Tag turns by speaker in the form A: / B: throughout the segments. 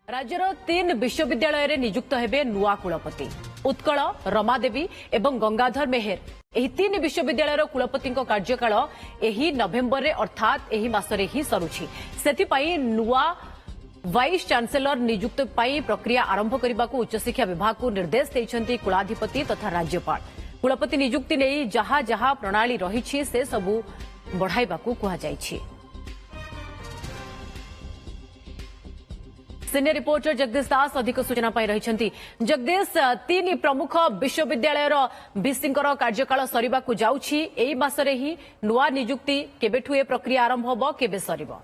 A: राज्यर 3 विश्वविद्यालय रे नियुक्त हेबे नुआ कुलपति उत्कल रमादेवी एवं गंगाधर मेहर। एही 3 विश्वविद्यालय कुलपति कार्यकाल एही नवेम्बर अर्थात एही मासरे ही सरुछि। सेथिपाई नुआ वाइस चांसेलर नियुक्त पाई प्रक्रिया आरंभ करने को उच्चशिक्षा विभाग को निर्देश देइछन्ति कुलाधिपति तथा राज्यपाल। कुलपति नियुक्ति नहीं जहा जहा प्रणाली रही से सबू बढ़ाइबाकू कुहा जाइछि। सीनियर रिपोर्टर जगदीश दास अधिक सूचना पाई रही। जगदीश, 3 प्रमुख विश्वविद्यालय वीसींकर कार्यकाल सरिबाकू जाउछि। एई मासरे ही नुआ नियुक्ति केबेठु ए प्रक्रिया आरंभ होबो केबे सरिबो?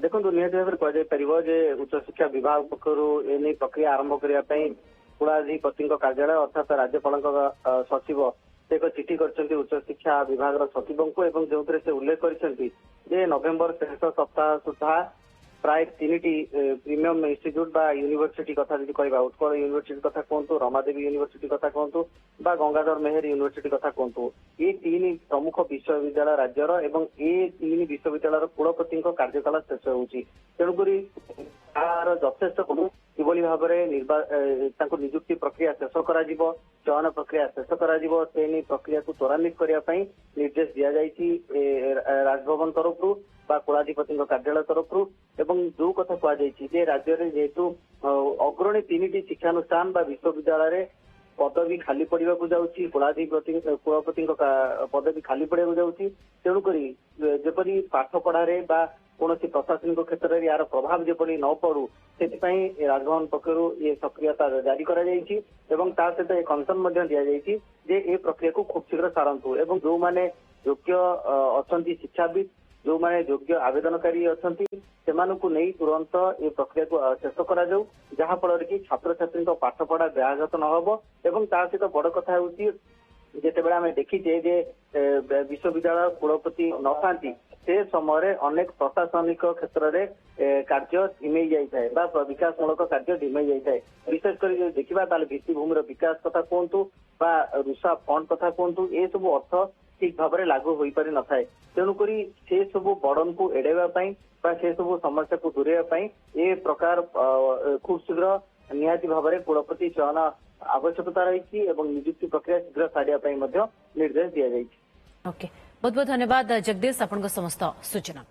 B: देखो निहत भाव कह उच्चशिक्षा विभाग पक्षर एने प्रक्रिया आरंभ करने कुलाधिपति कार्यालय अर्थात राज्यपाल सचिव से एक चिठी कर उच्चशिक्षा विभाग सचिव को जो से उल्लेख कर नवेम्बर शेष सप्ताह सुधा प्राय 3टी प्रीमियम इंस्टीट्यूट बा यूनिवर्सिटी कथा जी कह उत्कल यूनिवर्सिटी कथा कहतु, रमादेवी यूनिवर्सिटी कथा कहतु बा गंगाधर मेहर यूनिवर्सिटी कथा कहतु, ये 3 प्रमुख विश्वविद्यालय राज्यर एवं ये 3 विश्वविद्यालय कुलपति कार्यकाल शेष होउछि। तेणुकरी तार यथेष्ट किभली भाव में नियुक्ति प्रक्रिया शेष कर चयन प्रक्रिया शेष कर प्रक्रिया को त्वरान्वित करने निर्देश दि जाइछि राजभवन तरफ बा कुलाधिपति कार्यालय तरफ। एवं जो कथा कहुई राज्य में जेहेतु अग्रणी 3टी शिक्षानुष्ठान बा विश्वविद्यालय पदवी खाली पड़ा जाऊँगी, कुलपति पदवी खाली पड़ा जाऊँगी। तेणुकरी जेपरी पाठ पढ़ारे बा कौन प्रशासनिक क्षेत्र में यार प्रभाव जेपरी न पड़ू से राजभवन पक्षर ये सक्रियता जारी सहित एक कमिशन दि जाए प्रक्रिया को खूब शीघ्र सारंतु एवं जो माने योग्य अच्छा शिक्षाविद जो माने योग्य आवेदनकारी अच्छा से तुरंत ये प्रक्रिया को शेष करा जहाँ फल कि छात्र छात्री पाठपढ़ा व्याहत न हो। सहित बड़ कथा जिते आम देखीचे विश्वविद्यालय कुलपति न था से समय अनेक प्रशासनिक क्षेत्र में कार्य ढिमई जाए विकासमूलक कार्य ढिमई जाए। विशेषकर देखा भित्ति भूमि विकास कथा कहतु बा रुषा फंड कथा कहतु ये सब अर्थ ठीक भाव में लागू हो पारि न था। तेणुक से सब बर्डन को एड़ाई से सब समस्या को दूरेवाई ए प्रकार खूब शीघ्र निहाती भाव में कुलपति चयन आवश्यकता रही नियुक्ति प्रक्रिया शीघ्र सारिया निर्देश दि जाइए।
A: ओके, बहुत बहुत धन्यवाद जगदीश आपन समस्त सूचना।